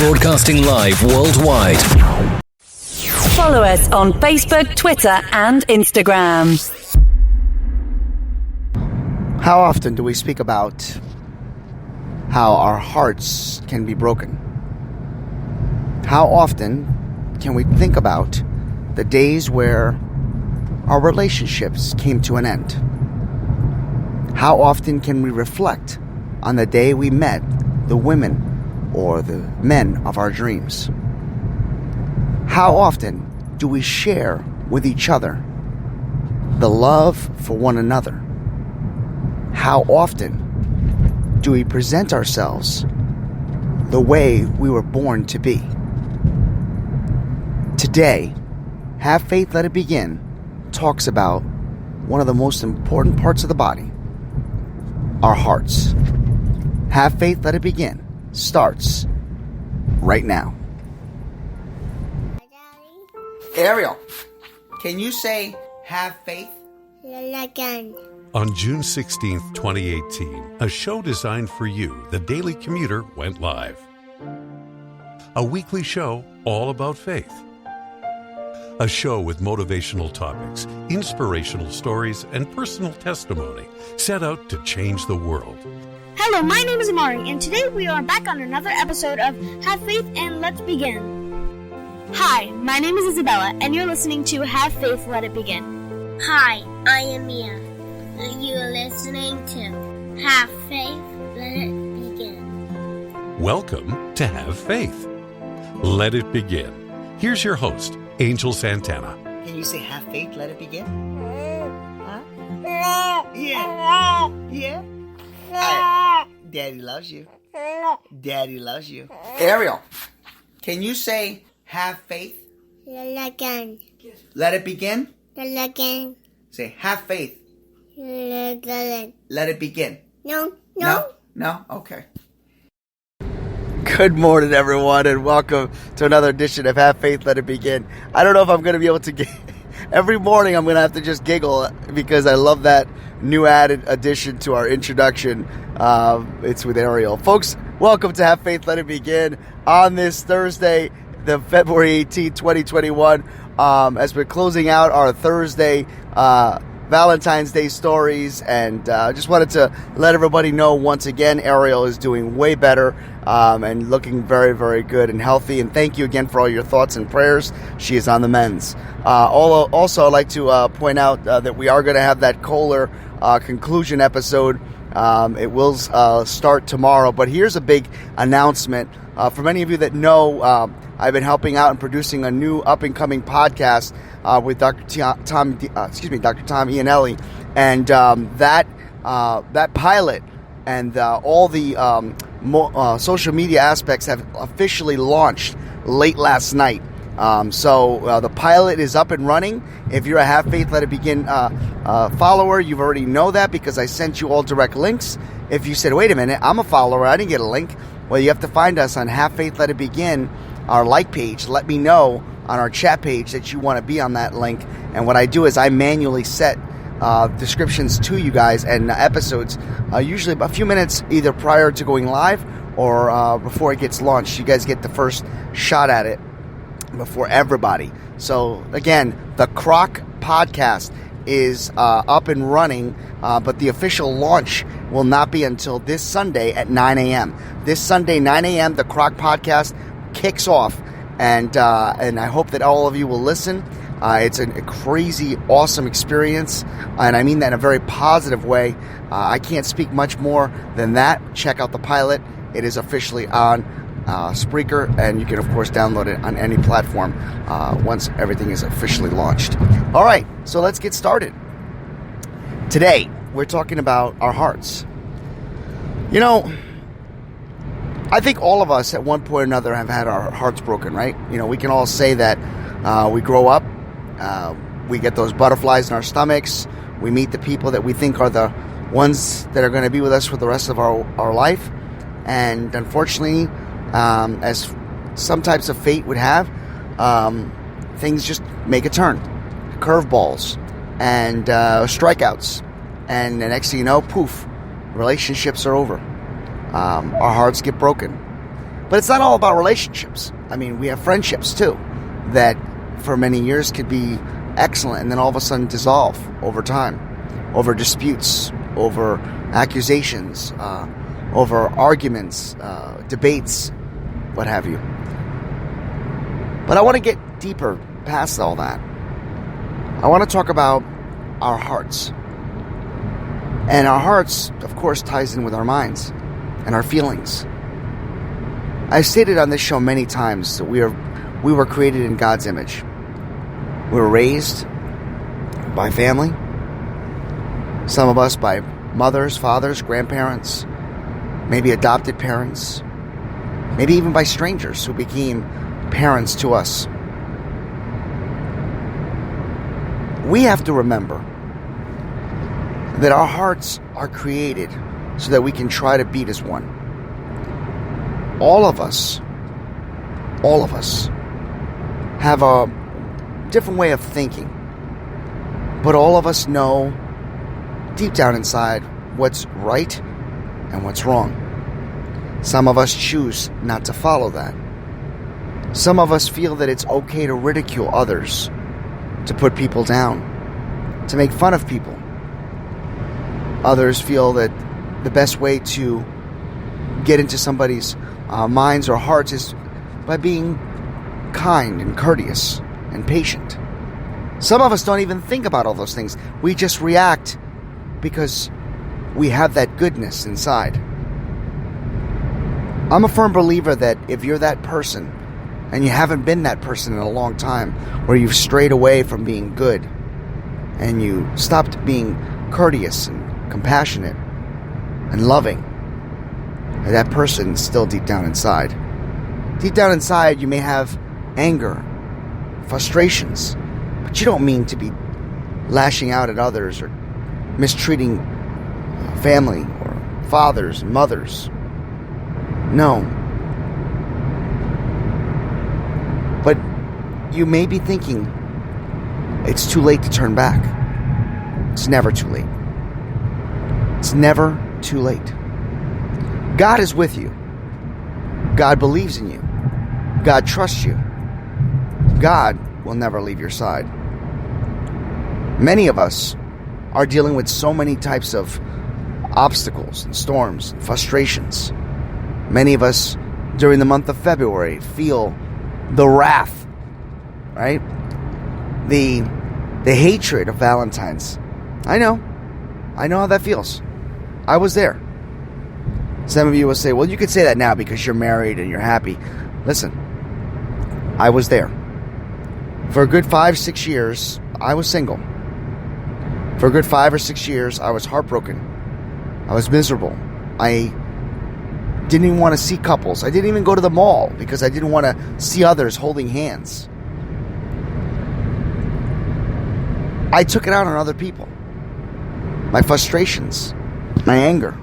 Broadcasting live worldwide. Follow us on Facebook, Twitter, and Instagram. How often do we speak about how our hearts can be broken? How often can we think about the days where our relationships came to an end? How often can we reflect on the day we met the women or the men of our dreams? How often do we share with each other the love for one another? How often do we present ourselves the way we were born to be? Today, Have Faith, Let It Begin talks about one of the most important parts of the body, our hearts. Have Faith, Let It Begin starts right now. Ariel, can you say have faith? Again. On June 16th, 2018, a show designed for you, the Daily Commuter, went live. A weekly show all about faith. A show with motivational topics, inspirational stories, and personal testimony set out to change the world. Hello, my name is Amari, and today we are back on another episode of Have Faith and Let's Begin. Hi, my name is Isabella, and you're listening to Have Faith, Let It Begin. Hi, I am Mia, and you are listening to Have Faith, Let It Begin. Welcome to Have Faith. Let it begin. Here's your host, Angel Santana. Can you say have faith, let it begin? Huh? Yeah. Yeah. Daddy loves you. Daddy loves you. Ariel, can you say have faith? Again. Let it begin? Again. Say have faith. Again. Let it begin. No. No? Okay. Good morning, everyone, and welcome to another edition of Have Faith, Let It Begin. I don't know if I'm going to be able to every morning I'm going to have to just giggle because I love that new added addition to our introduction. It's with Ariel. Folks, welcome to Have Faith, Let It Begin on this Thursday, the February 18th, 2021. As we're closing out our Thursday Valentine's Day stories, and just wanted to let everybody know once again, Ariel is doing way better and looking very, very good and healthy. And thank you again for all your thoughts and prayers. She is on the mends. Also, I'd like to point out that we are going to have that Kohler conclusion episode. It will start tomorrow, but here's a big announcement. For many of you that know, I've been helping out and producing a new up-and-coming podcast with Dr. Tom Iannelli, and that pilot and all the social media aspects have officially launched late last night. So the pilot is up and running. If you're a Have Faith, Let It Begin follower, you already know that because I sent you all direct links. If you said, wait a minute, I'm a follower, I didn't get a link. Well, you have to find us on Have Faith, Let It Begin, our like page. Let me know on our chat page that you want to be on that link. And what I do is I manually set descriptions to you guys and episodes, usually a few minutes either prior to going live or before it gets launched. You guys get the first shot at it before everybody. So again, the CROC Podcast is up and running, but the official launch will not be until this Sunday at 9 a.m. This Sunday, 9 a.m., the CROC Podcast kicks off, and I hope that all of you will listen. It's a crazy, awesome experience, and I mean that in a very positive way. I can't speak much more than that. Check out the pilot. It is officially on Spreaker, and you can, of course, download it on any platform once everything is officially launched. All right, so let's get started. Today, we're talking about our hearts. You know, I think all of us at one point or another have had our hearts broken, right? You know, we can all say that we grow up, we get those butterflies in our stomachs, we meet the people that we think are the ones that are going to be with us for the rest of our life, and unfortunately, as some types of fate would have, things just make a turn, curveballs, and strikeouts, and the next thing you know, poof, relationships are over. Our hearts get broken. But it's not all about relationships. I mean, we have friendships too that for many years could be excellent and then all of a sudden dissolve over time, over disputes, over accusations, over arguments, debates, what have you. But I want to get deeper past all that. I want to talk about our hearts. And our hearts, of course, ties in with our minds and our feelings. I've stated on this show many times that we were created in God's image. We were raised by family. Some of us by mothers, fathers, grandparents, maybe adopted parents, maybe even by strangers who became parents to us. We have to remember that our hearts are created so that we can try to beat as one. All of us have a different way of thinking, but all of us know deep down inside what's right and what's wrong. Some of us choose not to follow that. Some of us feel that it's okay to ridicule others, to put people down, to make fun of people. Others feel that the best way to get into somebody's minds or hearts is by being kind and courteous and patient. Some of us don't even think about all those things. We just react because we have that goodness inside. I'm a firm believer that if you're that person and you haven't been that person in a long time, where you've strayed away from being good and you stopped being courteous and compassionate and loving, that person is still deep down inside. Deep down inside, you may have anger, frustrations, but you don't mean to be lashing out at others or mistreating family or fathers and mothers. No. But you may be thinking it's too late to turn back. It's never too late. It's never too late. God is with you. God believes in you. God trusts you. God will never leave your side. Many of us are dealing with so many types of obstacles and storms and frustrations. Many of us during the month of February feel the wrath, right? The hatred of Valentine's. I know how that feels. I was there. Some of you will say, well, you could say that now because you're married and you're happy. Listen, I was there. For a good 5-6 years, I was single. For a good 5 or 6 years, I was heartbroken. I was miserable. I didn't even want to see couples. I didn't even go to the mall because I didn't want to see others holding hands. I took it out on other people. My frustrations, my anger.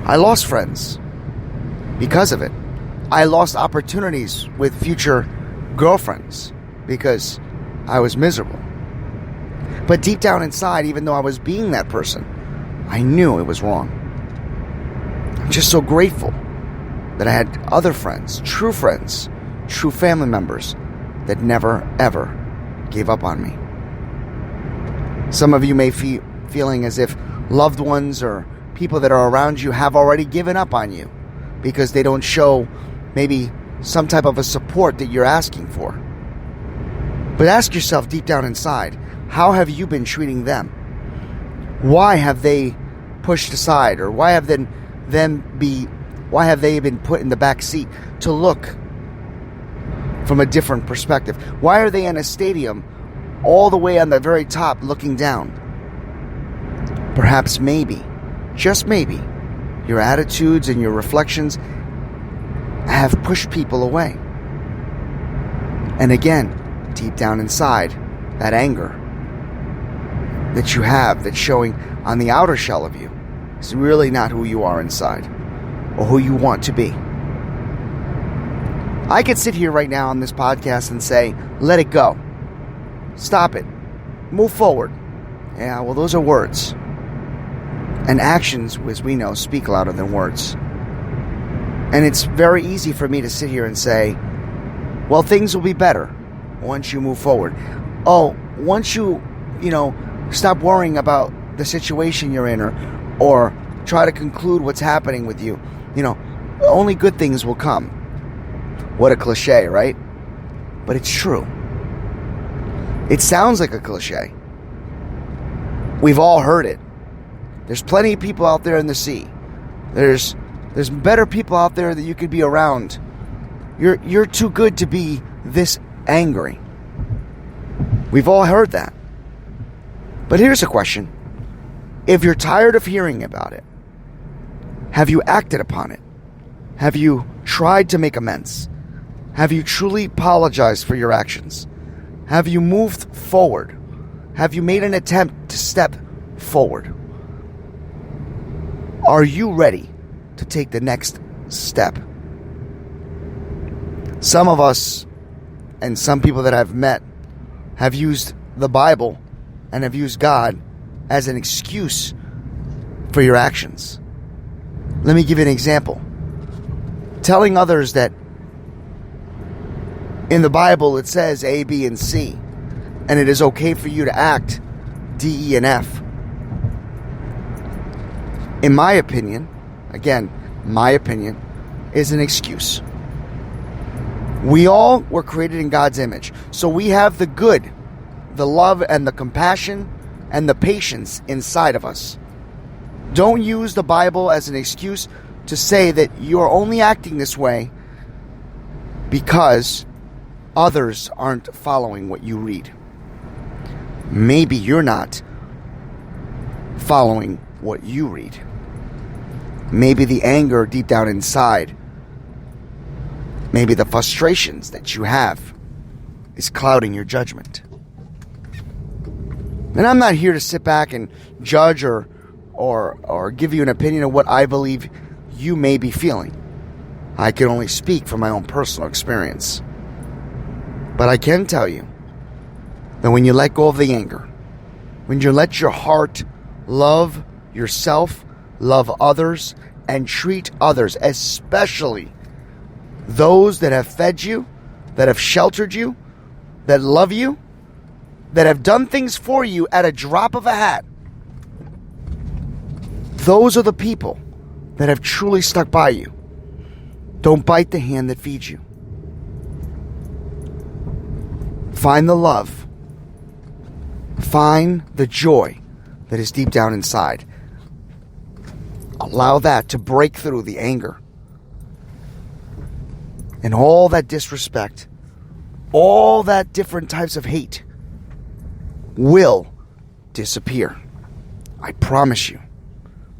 I lost friends because of it. I lost opportunities with future girlfriends because I was miserable. But deep down inside, even though I was being that person, I knew it was wrong. I'm just so grateful that I had other friends, true family members that never, ever gave up on me. Some of you may be feeling as if loved ones or people that are around you have already given up on you because they don't show maybe some type of a support that you're asking for. But ask yourself deep down inside, how have you been treating them? Why have they pushed aside, or why have they been put in the back seat to look from a different perspective? Why are they in a stadium all the way on the very top looking down? Perhaps maybe, just maybe, your attitudes and your reflections have pushed people away. And again, deep down inside, that anger that you have that's showing on the outer shell of you is really not who you are inside or who you want to be. I could sit here right now on this podcast and say, let it go. Stop it. Move forward. Yeah, well, those are words. And actions, as we know, speak louder than words. And it's very easy for me to sit here and say, well, things will be better once you move forward. Oh, once you stop worrying about the situation you're in or try to conclude what's happening with you, only good things will come. What a cliche, right? But it's true. It sounds like a cliche. We've all heard it. There's plenty of people out there in the sea. There's better people out there that you could be around. You're too good to be this angry. We've all heard that. But here's a question. If you're tired of hearing about it, have you acted upon it? Have you tried to make amends? Have you truly apologized for your actions? Have you moved forward? Have you made an attempt to step forward? Are you ready to take the next step? Some of us and some people that I've met have used the Bible and have used God as an excuse for your actions. Let me give you an example. Telling others that in the Bible it says A, B, and C, and it is okay for you to act D, E, and F. In my opinion, again, my opinion, is an excuse. We all were created in God's image, so we have the good, the love, and the compassion, and the patience inside of us. Don't use the Bible as an excuse to say that you're only acting this way because others aren't following what you read. Maybe you're not following what you read. Maybe the anger deep down inside, maybe the frustrations that you have is clouding your judgment. And I'm not here to sit back and judge or give you an opinion of what I believe you may be feeling. I can only speak from my own personal experience. But I can tell you that when you let go of the anger, when you let your heart love yourself, love others, and treat others, especially those that have fed you, that have sheltered you, that love you, that have done things for you at a drop of a hat, those are the people that have truly stuck by you. Don't bite the hand that feeds you. Find the love. Find the joy that is deep down inside. Allow that to break through the anger and all that disrespect, all that different types of hate will disappear. I promise you.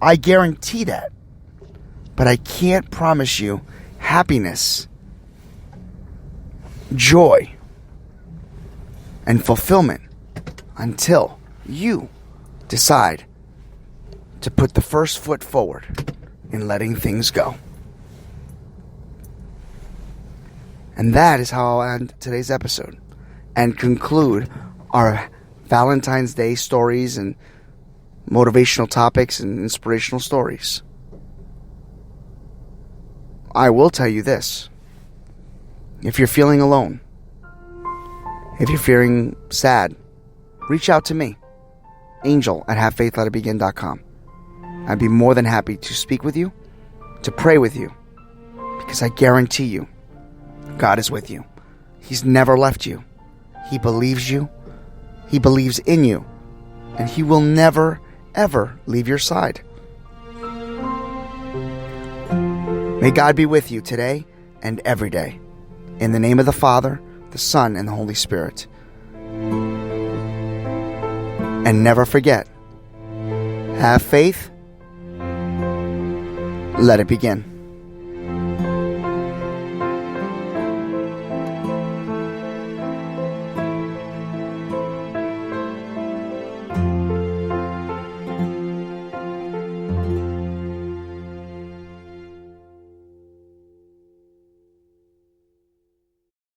I guarantee that. But I can't promise you happiness, joy, and fulfillment until you decide to put the first foot forward in letting things go. And that is how I'll end today's episode and conclude our Valentine's Day stories and motivational topics and inspirational stories. I will tell you this. If you're feeling alone, if you're feeling sad, reach out to me, angel@havefaithletitbegin.com. I'd be more than happy to speak with you, to pray with you, because I guarantee you, God is with you. He's never left you. He believes you. He believes in you. And He will never, ever leave your side. May God be with you today and every day. In the name of the Father, the Son, and the Holy Spirit. And never forget, have faith. Let it begin.